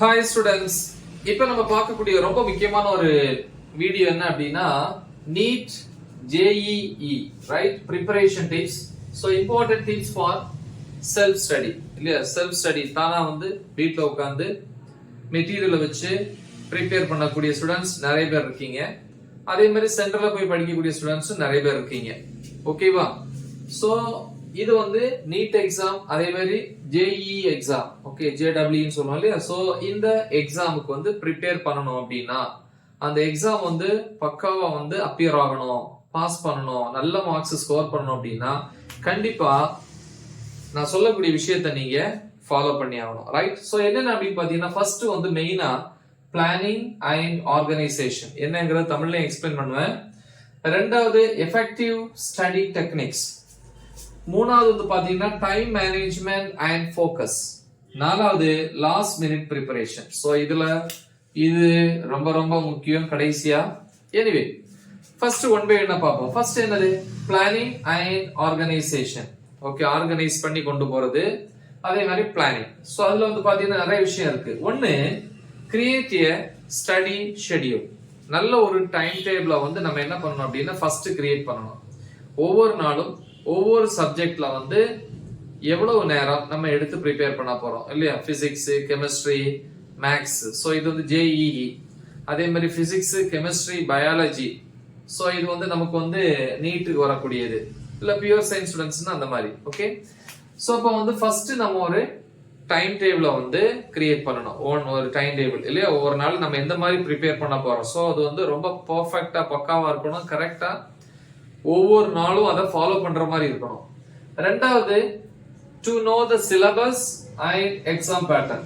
Hi students, இப்போ நம்ம பார்க்கக்கூடிய ரொம்ப முக்கியமான ஒரு வீடியோ என்ன அப்படின்னா NEET JEE right preparation tips. So important tips for self study இல்லையா? செல்ஃப் ஸ்டடி தானா வீட்டில் உட்காந்து மெட்டீரியலை வச்சு ப்ரிப்பேர் பண்ணக்கூடிய ஸ்டூடெண்ட்ஸ் நிறைய பேர் இருக்கீங்க. அதே மாதிரி சென்டர்ல போய் படிக்கக்கூடிய ஸ்டூடெண்ட்ஸும் நிறைய பேர் இருக்கீங்க. ஓகேவா? ஸோ இது நீட் எக்ஸாம், அதே மாதிரி ஜேஇ எக்ஸாம், ஓகே, ஜேடபிள்யூன்னு சொல்லுவோம் இல்லையா? ஸோ இந்த எக்ஸாமுக்கு ப்ரிப்பேர் பண்ணணும் அப்படின்னா அந்த எக்ஸாம் பக்காவா அப்பியர் ஆகணும், பாஸ் பண்ணணும், நல்ல மார்க்ஸ் ஸ்கோர் பண்ணணும் அப்படின்னா கண்டிப்பா நான் சொல்லக்கூடிய விஷயத்த நீங்க ஃபாலோ பண்ணி ஆகணும், ரைட்? ஸோ என்னென்ன அப்படின்னு பாத்தீங்கன்னா ஃபர்ஸ்ட் மெயினா பிளானிங் அண்ட் ஆர்கனைசேஷன் என்னங்கிறத தமிழ்ல எக்ஸ்பிளைன் பண்ணுவேன். ரெண்டாவது எஃபெக்டிவ் ஸ்டடி டெக்னிக்ஸ். மூணாவது பாத்தீங்கன்னா டைம் மேனேஜ்மெண்ட் அண்ட் ஃபோக்கஸ். நாலாவது லாஸ்ட் மினிட் ப்ரிப்பரேஷன். ஸோ இது ரொம்ப ரொம்ப முக்கியம் கடைசியா. எனிவே ஃபர்ஸ்ட் ஒன் பை என்ன பார்ப்போம். ஃபர்ஸ்ட் என்னது? Planning and organisation. Okay, organise பண்ணி கொண்டு போறது, அதே மாதிரி பிளானிங். ஸோ அதுல பாத்தீங்கன்னா நிறைய விஷயம் இருக்கு. ஒன்னு, கிரியேட் எ ஸ்டடி ஷெட்யூல். நல்ல ஒரு டைம் டேபிள நம்ம என்ன பண்ணணும் அப்படின்னா ஃபர்ஸ்ட் கிரியேட் பண்ணணும். ஒவ்வொரு நாளும் ஒவ்வொரு சப்ஜெக்ட்ல எவ்வளவு நேரம் நம்ம எடுத்து ப்ரிப்பேர் பண்ண போறோம் இல்லையா? Physics, chemistry, maths. ஸோ இது ஜேஇஇ. அதே மாதிரி பிசிக்ஸ், கெமிஸ்ட்ரி, பயாலஜி. ஸோ இது நமக்கு நீட்டுக்கு வரக்கூடியது இல்ல பியூர் சயின்ஸ் ஸ்டூடெண்ட்ஸ்னா அந்த மாதிரி. ஓகே, ஸோ அப்போ ஃபர்ஸ்ட் நம்ம ஒரு டைம் டேபிள கிரியேட் பண்ணணும். ஒரு டைம் டேபிள் இல்லையா? ஒவ்வொரு நாள் நம்ம எந்த மாதிரி ப்ரிப்பேர் பண்ண போறோம். ஸோ அது ரொம்ப பர்ஃபெக்டா பக்காவா இருக்கணும், கரெக்டா ஒவ்வொரு நாளும் அதை ஃபாலோ பண்ற மாதிரி இருக்கணும். ரெண்டாவது, to know the syllabus and exam pattern.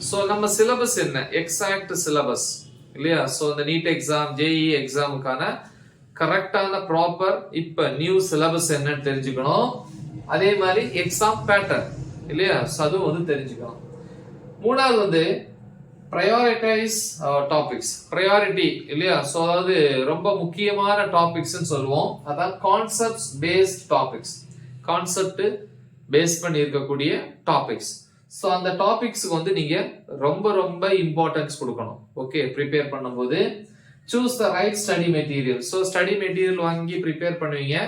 So நம்ம சிலபஸ் என்ன, எக்ஸாக்ட் சிலபஸ் இல்லையா? ஸோ இந்த நீட் எக்ஸாம், ஜேஇ எக்ஸாமுக்கான கரெக்டான ப்ராப்பர் இப்ப நியூ சிலபஸ் என்னன்னு தெரிஞ்சுக்கணும். அதே மாதிரி எக்ஸாம் பேட்டர்ன் இல்லையா? அதுவும் தெரிஞ்சுக்கணும். மூணாவது prioritize டாபிக்ஸ். priority இல்லையா? சோ அதாவது ரொம்ப முக்கியமான டாபிக்ஸ் சொல்லுவோம். அதான் concepts based topics. Concept base பண்ணி இருக்கக்கூடிய டாபிக்ஸ். சோ அந்த டாபிக்ஸ்க்கு நீங்க ரொம்ப ரொம்ப இம்பார்ட்டன்ஸ் கொடுக்கணும். ஓகே, ப்ரிப்பேர் பண்ணும்போது choose the right study material. So study material வாங்கி ப்ரிப்பேர் பண்ணுவீங்க.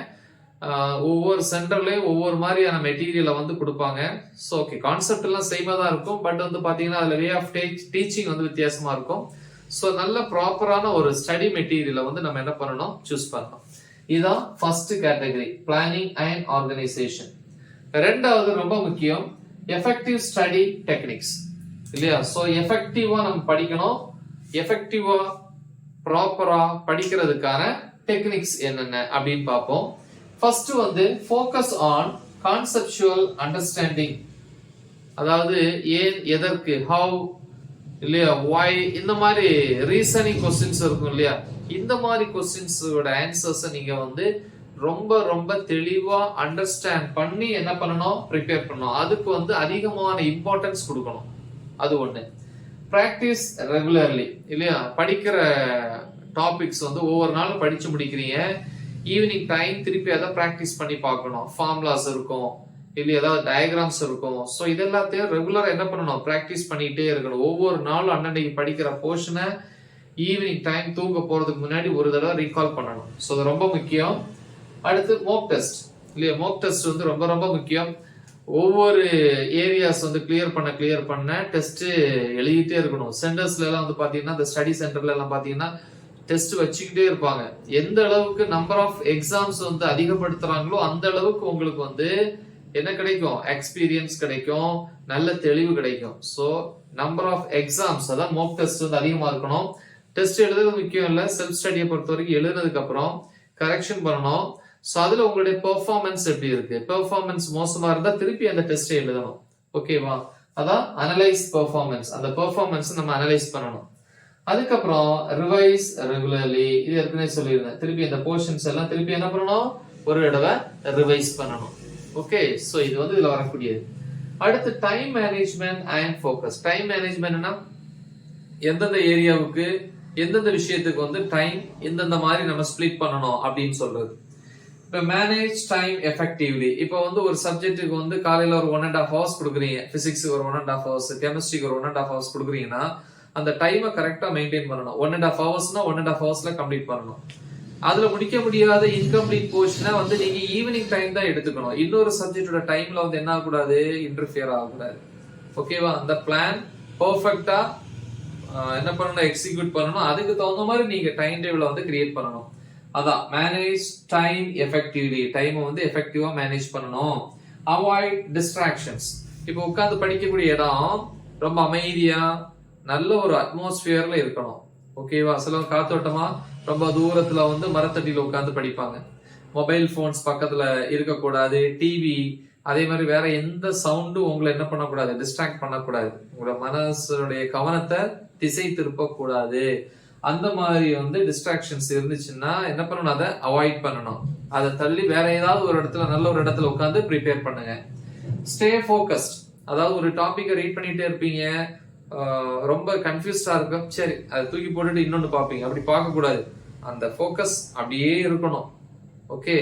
ஒவ்வொரு சென்டர்லயும் ஒவ்வொரு மாதிரியான மெட்டீரியலை கொடுப்பாங்க. ஸோ ஓகே, கான்செப்ட் எல்லாம் சேமா தான் இருக்கும். பட் பாத்தீங்கன்னா அதுல வே ஆஃப் டீச்சிங் வித்தியாசமா இருக்கும். ஸோ நல்ல ப்ராப்பரான ஒரு ஸ்டடி மெட்டீரியலை நம்ம என்ன பண்ணணும், சூஸ் பண்ணணும். இதுதான் first category, planning and organisation. ரெண்டாவது ரொம்ப முக்கியம், எஃபெக்டிவ் ஸ்டடி டெக்னிக்ஸ் இல்லையா? ஸோ எஃபெக்டிவா நம்ம படிக்கணும். எஃபெக்டிவா ப்ராப்பரா படிக்கிறதுக்கான டெக்னிக்ஸ் என்னென்ன அப்படின்னு பார்ப்போம். First focus on conceptual understanding. அதாவது ஏன், எதற்கு, ஹவ் இல்லையா, why, இந்த மாதிரி ரீசனிங் கொஸ்டின்ஸ் இருக்கும் இல்லையா? இந்த மாதிரி கொஸ்டின்ஸோட ஆன்சர்ஸ் நீங்க ரொம்ப ரொம்ப தெளிவா அண்டர்ஸ்டாண்ட் பண்ணி என்ன பண்ணணும், ப்ரிப்பேர் பண்ணணும். அதுக்கு அதிகமான இம்பார்ட்டன்ஸ் கொடுக்கணும். அது ஒண்ணு. பிராக்டிஸ் ரெகுலர்லி இல்லையா? படிக்கிற டாபிக்ஸ் ஒவ்வொரு நாளும் படிச்சு முடிக்கிறீங்க. ஈவினிங் டைம் திருப்பி அதை பிராக்டிஸ் பண்ணி பார்க்கணும். ஃபார்முலாஸ் இருக்கும் இல்லையா, ஏதாவது டயக்ராம்ஸ் இருக்கும். ஸோ இதெல்லாத்தையும் ரெகுலரா என்ன பண்ணணும், பிராக்டிஸ் பண்ணிட்டே இருக்கணும். ஒவ்வொரு நாளும் அன்னன்னைக்கு படிக்கிற போர்ஷனை ஈவினிங் டைம் தூங்க போறதுக்கு முன்னாடி ஒரு தடவை ரீகால் பண்ணணும். ஸோ அது ரொம்ப முக்கியம். அடுத்து மோக் டெஸ்ட் இல்லையா? மோக் டெஸ்ட் ரொம்ப ரொம்ப முக்கியம். ஒவ்வொரு ஏரியாஸ் கிளியர் பண்ண டெஸ்ட் எழுதிட்டே இருக்கணும். சென்டர்ஸ்ல எல்லாம் பாத்தீங்கன்னா, இந்த ஸ்டடி சென்டர்ல எல்லாம் பாத்தீங்கன்னா டெஸ்ட் வச்சுக்கிட்டே இருப்பாங்க. எந்த அளவுக்கு நம்பர் ஆஃப் எக்ஸாம்ஸ் அதிகப்படுத்துறாங்களோ அந்த அளவுக்கு உங்களுக்கு என்ன கிடைக்கும், எக்ஸ்பீரியன்ஸ் கிடைக்கும், நல்ல தெளிவு கிடைக்கும். சோ நம்பர் ஆஃப் எக்ஸாம்ஸ், அதான் மோக் டெஸ்ட் அதிகமா இருக்கணும். டெஸ்ட் எழுதுறது முக்கியம் இல்ல, செல்ஃப் ஸ்டடியை பொறுத்த வரைக்கும் எழுதுனதுக்கு அப்புறம் கரெக்ஷன் பண்ணணும். சோ அதுல உங்களுடைய பெர்ஃபார்மன்ஸ் எப்படி இருக்கு, பெர்ஃபார்மன்ஸ் மோசமா இருந்தா திருப்பி அந்த டெஸ்ட் எழுதணும். ஓகேவா? அதான் அனலைஸ் பெர்ஃபார்மன்ஸ். அந்த பெர்ஃபார்மன்ஸ் நம்ம அனலைஸ் பண்ணணும். அதுக்கப்புறம் ரிவைஸ் ரெகுலர்லி. இது ஏற்கனவே சொல்லியிருந்தேன். திருப்பி அந்த போர்ஷன்ஸ் எல்லாம் திருப்பி என்ன பண்ணணும், ஒரு தடவை ரிவைஸ் பண்ணணும். ஓகே, சோ இது இதுல வரக்கூடியது. அடுத்து time management and focus. Time மேனேஜ்மெண்ட்னா எந்தெந்த ஏரியாவுக்கு எந்தெந்த விஷயத்துக்கு டைம் எந்தெந்த மாதிரி நம்ம ஸ்பிளிட் பண்ணணும் அப்படின்னு சொல்றது. இப்போ மேனேஜ் டைம் எஃபெக்டிவ்லி. இப்போ வந்து ஒரு சப்ஜெக்ட்டுக்கு வந்து காலையில ஒரு 1.5 hours கொடுக்குறீங்க, பிசிக்ஸுக்கு ஒரு 1.5 hours, கெமிஸ்ட்ரிக்கு ஒரு 1.5 hours கொடுக்குறீங்கன்னா அந்த டைமை கரெக்டா மெயின்டைன் பண்ணணும். 1.5 ஹவர்ஸ்னா 1.5 ஹவர்ஸ்ல கம்ப்ளீட் பண்ணணும். அதுல முடிக்க முடியாத இன்கம்ப்ளீட் போர்ஷனை வந்து நீங்க ஈவினிங் டைம் தான் எடுத்துக்கணும். இன்னொரு சப்ஜெக்டோட டைம்ல வந்து என்ன ஆகக்கூடாது, இன்டர்ஃபியர் ஆகக்கூடாது. ஓகேவா? அந்த பிளான் பெர்ஃபெக்ட்டா என்ன பண்ணணும், எக்ஸிக்யூட் பண்ணணும். அதுக்கு தகுந்த மாதிரி நீங்க டைம் டேபிள வந்து கிரியேட் பண்ணணும். அதான் மேனேஜ் டைம் எஃபெக்டிவ்லி. டைமை வந்து எஃபெக்டிவா மேனேஜ் பண்ணணும். Avoid distractions. இப்போ உட்கார்ந்து படிக்கக்கூடிய இடம் ரொம்ப அமைதியா நல்ல ஒரு அட்மாஸ்பியர்ல இருக்கணும். ஓகேவா? சில காத்தோட்டமா ரொம்ப தூரத்துல வந்து மரத்தடியில உட்கார்ந்து படிப்பாங்க. மொபைல் போன்ஸ் பக்கத்துல இருக்கக்கூடாது. டிவி, அதே மாதிரி வேற எந்த சவுண்டும் உங்களை என்ன பண்ணக்கூடாது, டிஸ்ட்ராக்ட் பண்ணக்கூடாது. உங்களோட மனசுடைய கவனத்தை திசை திருப்ப கூடாது. அந்த மாதிரி வந்து டிஸ்ட்ராக்ஷன்ஸ் இருந்துச்சுன்னா என்ன பண்ணணும், அதை அவாய்ட் பண்ணணும். அதை தள்ளி வேற ஏதாவது ஒரு இடத்துல நல்ல ஒரு இடத்துல உட்கார்ந்து ப்ரிப்பேர் பண்ணுங்க. Stay focused. அதாவது ஒரு டாபிக்கை ரீட் பண்ணிட்டே இருப்பீங்க, ரொம்ப கன்ஃபியூஸ்டா இருக்கும், சரி அதை தூக்கி போட்டுட்டு இன்னொன்னு பார்ப்பீங்க. அப்படி பார்க்க கூடாது. அந்த ஃபோக்கஸ் அப்படியே இருக்கணும். ஓகே,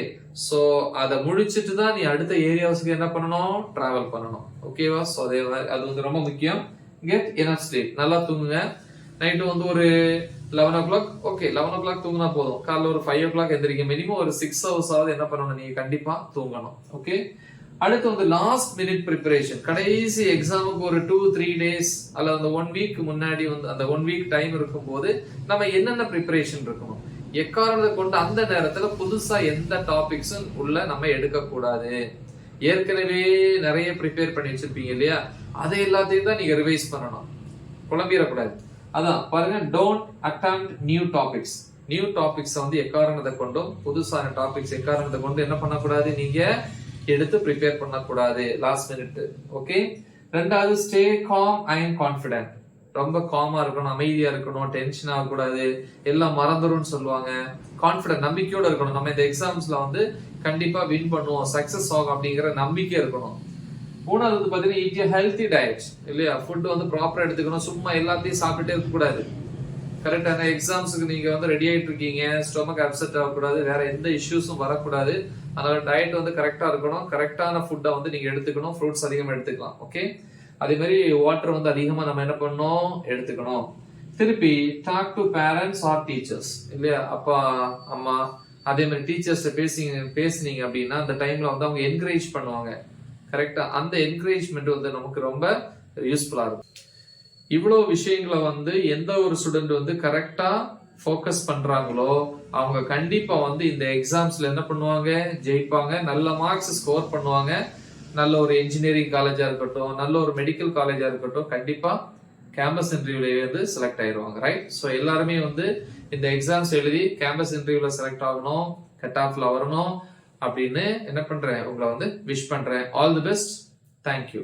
சோ அதை முடிச்சிட்டு தான் நீ அடுத்த ஏரியாஸ்க்கு என்ன பண்ணணும், டிராவல் பண்ணணும். ஓகேவா? சோ அது வந்து ரொம்ப முக்கியம். Get enough sleep. நல்லா தூங்குங்க. நைட்டு வந்து ஒரு 11 o'clock, ஓகே 11 o'clock தூங்கினா போதும். காலைல ஒரு 5 o'clock எந்திரிக்க. மினிமம் ஒரு 6 hours ஆவது என்ன பண்ணணும், நீங்க கண்டிப்பா தூங்கணும். ஓகே, அடுத்து வந்து லாஸ்ட் மினிட் ப்ரிப்பரேஷன். கடைசி எக்ஸாமுக்கு ஒரு 2-3 days அல்லது அந்த 1 week முன்னாடி வந்து அந்த 1 week டைம் இருக்கும் போது நம்ம என்னென்ன ப்ரிப்பரேஷன் இருக்கணும், எக்காரணத்தை கொண்டு அந்த நேரத்துல புதுசா எந்த டாபிக்ஸும் உள்ள நம்ம எடுக்க கூடாது. ஏற்கனவே நிறைய ப்ரிப்பேர் பண்ணி வச்சிருப்பீங்க இல்லையா, அதை எல்லாத்தையும் தான் நீங்க ரிவைஸ் பண்ணணும். குழம்பிடக்கூடாது. அதான் பாருங்க, don't attempt new topics. New topics வந்து எக்காரணத்தை கொண்டும், புதுசான டாபிக்ஸ் எக்காரணத்தை கொண்டு என்ன பண்ணக்கூடாது, நீங்க எடுத்து ப்ரிப்பேர் பண்ணக்கூடாது லாஸ்ட் மினிட். ஓகே, ரெண்டாவது ஸ்டே காம் அண்ட் கான்ஃபிடென்ட். ரொம்ப காமா இருக்கணும், அமைதியா இருக்கணும், டென்ஷன் ஆகக்கூடாது, எல்லாம் மறந்துடும் சொல்லுவாங்க. கான்ஃபிடென்ட், நம்பிக்கையோட இருக்கணும். நம்ம இந்த எக்ஸாம்ஸ்ல வந்து கண்டிப்பா வின் பண்ணுவோம், சக்சஸ் ஆகும் அப்படிங்கிற நம்பிக்கை இருக்கணும். மூணாவது வந்து பாத்தீங்கன்னா eat a healthy diet இல்லையா, ஃபுட் வந்து ப்ராப்பரா எடுத்துக்கணும். சும்மா எல்லாத்தையும் சாப்பிட்டுட்டே இருக்க கூடாது. கரெக்டான எக்ஸாம்ஸுக்கு நீங்க வந்து ரெடி ஆயிட்டு இருக்கீங்க, ஸ்டொமக் அப்செட் ஆகக்கூடாது, வேற எந்த இஷ்யூஸும் வரக்கூடாது. அதனால டயட் வந்து கரெக்டா இருக்கணும். கரெக்டான ஃபுட்டை வந்து நீங்க எடுத்துக்கணும். ஃப்ரூட்ஸ் அதிகமா எடுத்துக்கலாம். ஓகே, அதே மாதிரி வாட்டர் வந்து அதிகமா நம்ம என்ன பண்ணணும், எடுத்துக்கணும். திருப்பி talk to parents or teachers இல்லையா, அப்பா அம்மா அதே மாதிரி டீச்சர்ஸ் பேசுனீங்க அப்படின்னா அந்த டைம்ல வந்து அவங்க என்கரேஜ் பண்ணுவாங்க. கரெக்டா, அந்த என்கரேஜ்மெண்ட் வந்து நமக்கு ரொம்ப யூஸ்ஃபுல்லா இருக்கும். இவ்வளவு விஷயங்களை வந்து எந்த ஒரு ஸ்டூடெண்ட் வந்து கரெக்டா ஃபோக்கஸ் பண்றாங்களோ அவங்க கண்டிப்பா வந்து இந்த எக்ஸாம்ஸ்ல என்ன பண்ணுவாங்க, ஜெயிப்பாங்க, நல்ல மார்க்ஸ் ஸ்கோர் பண்ணுவாங்க. நல்ல ஒரு இன்ஜினியரிங் காலேஜா இருக்கட்டும், நல்ல ஒரு மெடிக்கல் காலேஜா இருக்கட்டும், கண்டிப்பா கேம்பஸ் இன்டர்வியூல வந்து செலக்ட் ஆயிருவாங்க. ரைட்? ஸோ எல்லாருமே வந்து இந்த எக்ஸாம்ஸ் எழுதி கேம்பஸ் இன்டர்வியூல செலக்ட் ஆகணும், கட் ஆஃப்ல வரணும் அப்படின்னு என்ன பண்றேன், உங்களை வந்து விஷ் பண்றேன். All the best. தேங்க்யூ.